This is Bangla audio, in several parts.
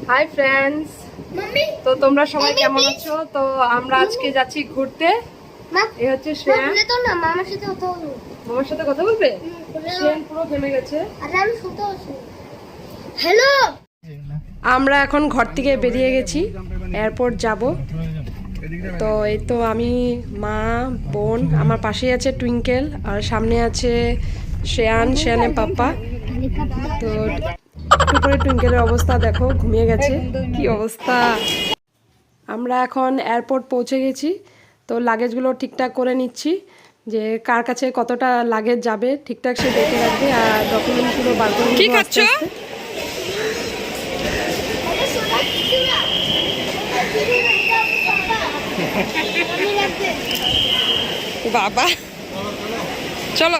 হাই ফ্রেন্ডস, তো তোমরা সবাই কেমন আছো? তো আমরা আজকে যাচ্ছি ঘুরতে। এই হচ্ছে শ্রেয়া। মামার সাথে কথা বলবে? শ্রেয়া পুরো ঘেমে গেছে। হ্যালো, আমরা এখন ঘর থেকে বেরিয়ে গেছি, এয়ারপোর্ট যাব। তো এই তো আমি, মা, বোন, আমার পাশেই আছে টুইঙ্কেল, আর সামনে আছে শ্রেয়ানের পাপ্পা। তো একটু করে টুইঙ্কেলের অবস্থা দেখো, ঘুমিয়ে গেছে, কি অবস্থা। আমরা এখন এয়ারপোর্ট পৌঁছে গেছি। তো লাগেজগুলো ঠিকঠাক করে নিচ্ছি, যে কার কাছে কতটা লাগেজ যাবে ঠিকঠাক সে দেখে রাখবে, আর ডকুমেন্টগুলো বার করে নিব আস্তে আস্তে। বাবা চলো।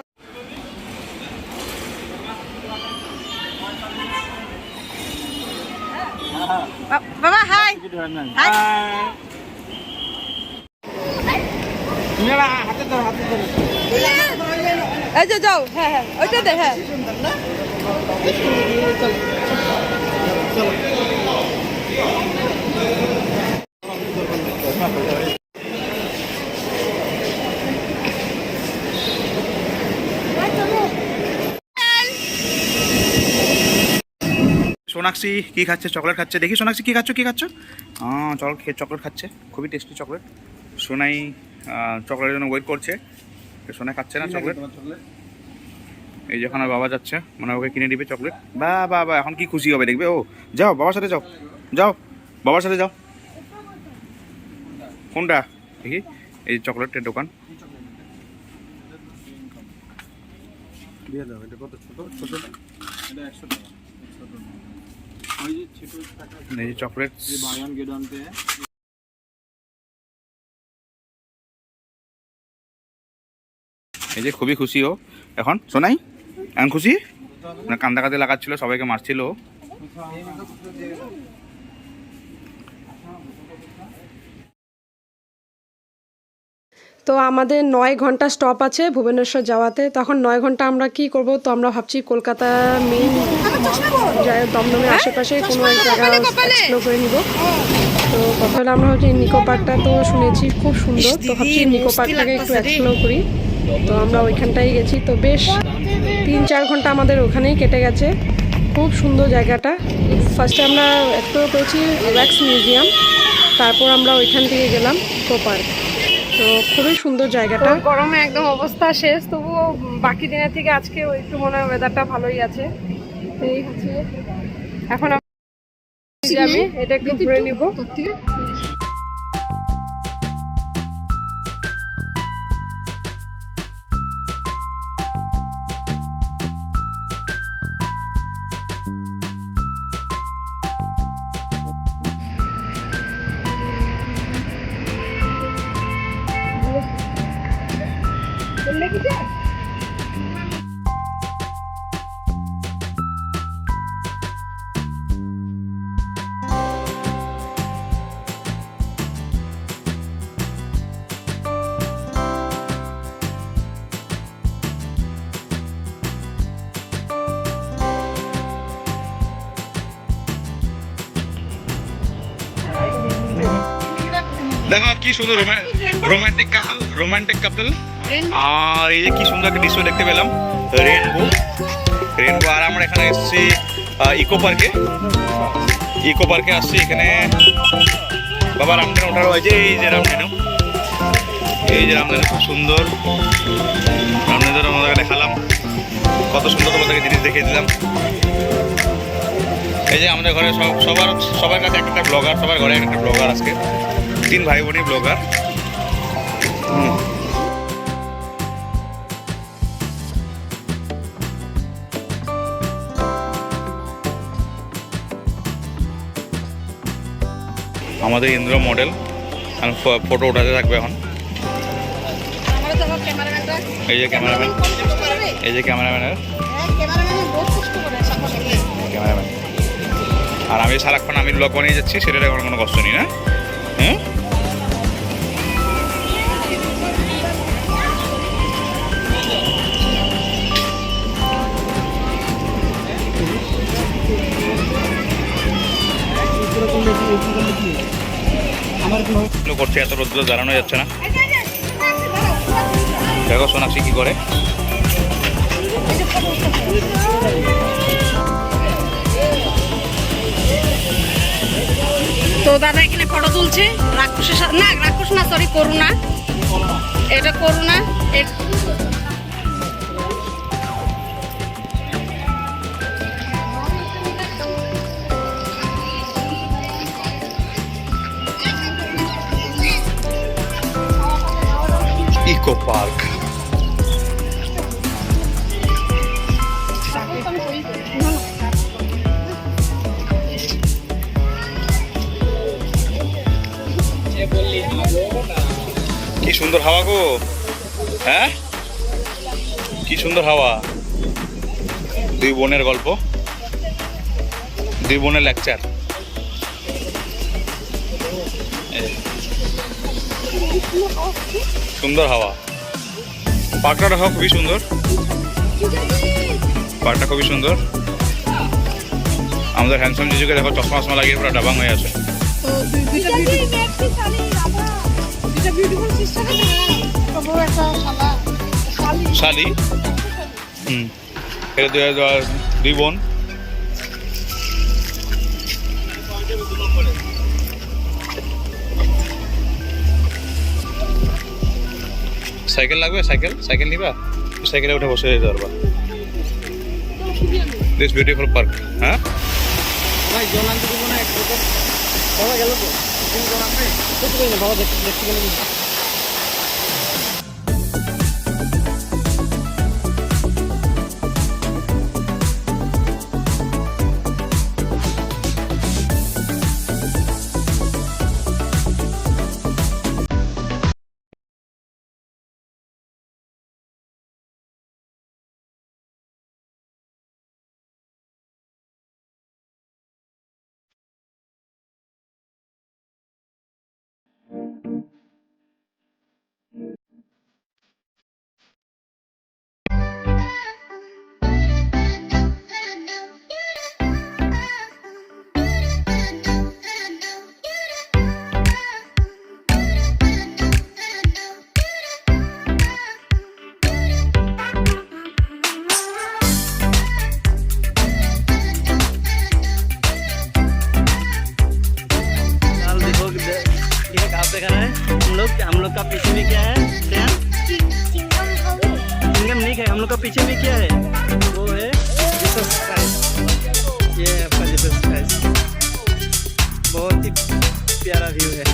বাবা হাই। এই যে যাও, হ্যাঁ হ্যাঁ ওইটা দে, হ্যাঁ সোনাক্ষী কি খাচ্ছে? চকলেট খাচ্ছে। দেখি সোনাক্ষী কি খাচ্ছ? চকলেট খাচ্ছে, খুবই টেস্টি চকলেট। সোনাই চকলেটের জন্য ওয়েট করছে। সোনা খাচ্ছে না চকলেট। এই যখন আর বাবা যাচ্ছে, মানে ওকে কিনে দিবে চকলেট। বা বাবা এখন কি খুশি হবে দেখবে ও। যাও বাবার সাথে যাও, যাও বাবার সাথে যাও। কোনটা দেখি? এই চকলেটের দোকান। এই চকলেট এই যে খুবই খুশি ও এখন। শোনাই এখন খুশি না? কান্দাকাতি লাগাচ্ছিল, সবাইকে মারছিল। তো আমাদের 9 ঘন্টা স্টপ আছে ভুবনেশ্বর যাওয়াতে। তখন 9 ঘন্টা আমরা কি করব? তো আমরা ভাবছি কলকাতা মেইন দমদমের আশেপাশে কোনো এক জায়গা এক্সপ্লোর করে নিব। তো কথা হলো, আমরা হচ্ছে নিকো পার্কটা তো শুনেছি খুব সুন্দর, তো ভাবছি নিকো পার্কটাকে একটু এক্সপ্লোর করি। তো আমরা ওইখানটাই গেছি। তো বেশ 3-4 ঘন্টা আমাদের ওখানেই কেটে গেছে। খুব সুন্দর জায়গাটা। ফার্স্টে আমরা এক্সপ্লোর করেছি ওয়্যাক্স মিউজিয়াম, তারপর আমরা ওইখান থেকে গেলাম নিকো পার্ক। তো খুবই সুন্দর জায়গাটা। গরমে একদম অবস্থা শেষ, তবুও বাকি দিনের থেকে আজকে একটু মনে হয় ওয়েদারটা ভালোই আছে। তো এই হচ্ছে এখন আমি এটা একটু ঘুরে নিব। দেখো কি সুন্দর রোমান্টিক কাপল। আর এই যে কি সুন্দর একটা দৃশ্য দেখতে পেলাম, রেনবো। আর আমরা এখানে এসেছি ইকো পার্কে আসছি। এখানে বাবা রামধেনু ওঠারও হয়েছে। এই যে রামধেনু খুব সুন্দর। রামধেনু আমাদেরকে দেখালাম, কত সুন্দর তোমাদেরকে জিনিস দেখিয়ে দিলাম। এই যে আমাদের ঘরে সবার কাছে একটা ব্লগার, সবার ঘরে একটা ব্লগার। আজকে 3 ভাই বোনই ব্লগার। আমাদের ইন্দ্র মডেল ফটো উঠাতে থাকবে এখন। এই যে ক্যামেরাম্যান। আর আমি সারাক্ষণ আমি ব্লগ বানিয়ে যাচ্ছি, সেটার এখন কোনো কষ্ট নেই না। হ্যাঁ করছে, এত রোদ্র দাঁড়ানো যাচ্ছে না। দেখো সোনাক্ষী কি করে। তো দাদা এখানে ফটো তুলছে রাক্ষসের সাথে, না রাক্ষস না, সরি করুণা, এটা করুণা। Eco park. কি সুন্দর হাওয়া গো, হ্যাঁ কি সুন্দর হাওয়া। দুই বোনের গল্প, দুই বোনের লেকচার। সুন্দর হাওয়া, পার্কটা দেখো খুবই সুন্দর, পার্কটা খুবই সুন্দর। আমাদের হ্যান্ডসাম জিজুকে দেখো চশমা চশমা লাগিয়ে পুরো ডাবাং হয়ে আছে। শালি, এটা দুই বোন। সাইকেল লাগবে, সাইকেল সাইকেল নিবা, সাইকেলে উঠে বসে যেতে পারবা। This beautiful park. হ্যাঁ ভাই জল আনতে দেবো না, এক বাবা গেল তো জল আনতে দেখতে পাই না, বাবা দেখতে গেলে हम लोग का पीछे में क्या है? चिंगम नहीं है, हम लोग का पीछे में क्या है? वो है जीसस क्राइस्ट। ये है आपका जीसस क्राइस्ट, बहुत ही प्यारा व्यू है।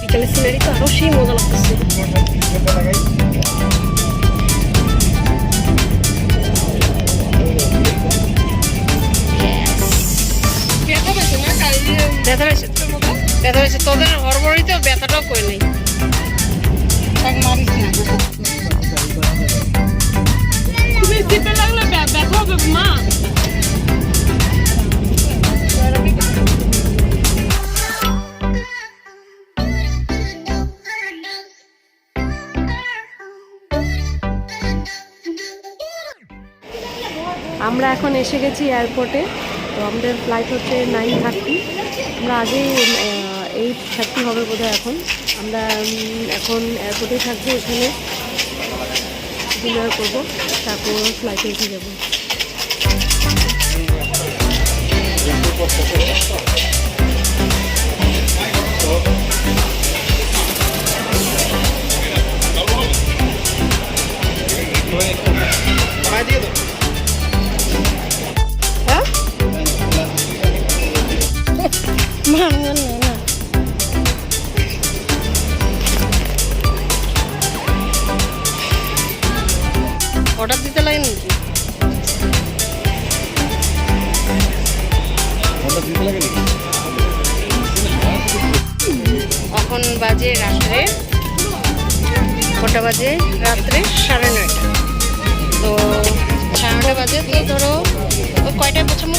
বিকালের সিনারি তো আরো সেই মজা লাগতেছে। ব্যথা পেয়েছে তোদের হরবড়িতে ব্যথাটাও করে নেই। তুমি জিপে লাগলে ব্যথা হবে মা। আমরা এখন এসে গেছি এয়ারপোর্টে। তো আমাদের ফ্লাইট হচ্ছে 9:30। আমরা আগে 8:30 হবে বোধহয়। এখন আমরা এখন এয়ারপোর্টে থাকবো, এখানে ডিনার করবো, তারপর ফ্লাইটে উঠে যাবো। অর্ডার দিতে লাগে নাকি? এখন বাজে রাত্রে কটা বাজে? রাত্রে 9:30। তো 9:30 বাজে। তো ধরো কয়টায় পৌঁছাবো?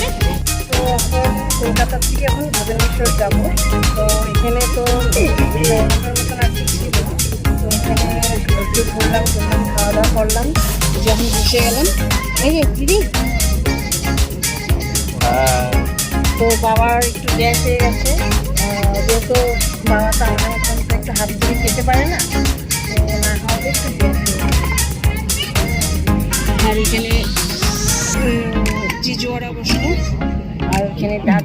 তো এখন কলকাতা থেকে এখন ভুবনেশ্বর যাবো। তো এখানে তো মতন আর কি ছিল, তো এখানে একটু ঘুরলাম খাওয়া দাওয়া করলাম, যখন বসে গেলাম। এই যে দিদি, তো বাবার একটু গ্যাস হয়ে গেছে, যেহেতু বাবা তো আমার এখন তো একটু হাত দিয়ে খেতে পারে না, তো না খাওয়াতে একটু গ্যাস হয়ে গেছে। আর এখানে জিজু ওরা বসলো, আর এখানে ডাক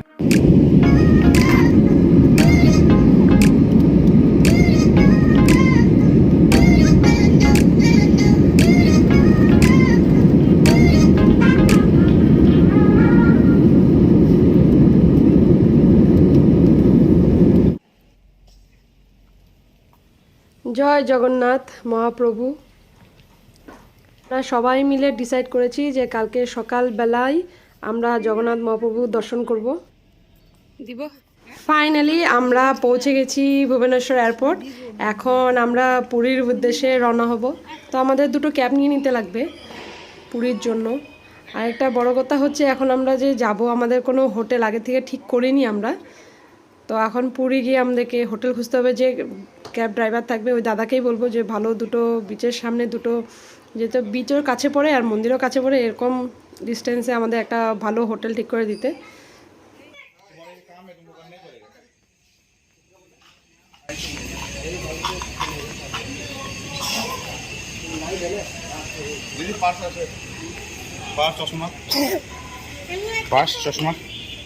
জয় জগন্নাথ মহাপ্রভু। আমরা সবাই মিলে ডিসাইড করেছি যে কালকে সকালবেলায় আমরা জগন্নাথ মহাপ্রভু দর্শন করব। দিব। ফাইনালি আমরা পৌঁছে গেছি ভুবনেশ্বর এয়ারপোর্ট। এখন আমরা পুরীর উদ্দেশ্যে রওনা হব। তো আমাদের দুটো ক্যাব নিয়ে নিতে লাগবে পুরীর জন্য। আর একটা বড় কথা হচ্ছে, এখন আমরা যে যাব আমাদের কোনো হোটেল আগে থেকে ঠিক করিনি আমরা। তো এখন পুরী গিয়ে আমাদেরকে হোটেল খুঁজতে হবে। যে ক্যাব ড্রাইভার থাকবে ওই দাদাকেই বলবো যে ভালো দুটো বিচের সামনে দুটো, যেহেতু বিচের কাছে পড়ে আর মন্দিরও কাছে পড়ে, এরকম ডিস্টেন্সে আমাদের একটা ভালো হোটেল ঠিক করে দিতে। দিদি পার্স আছে, পার্স চশমা, পার্স চশমা।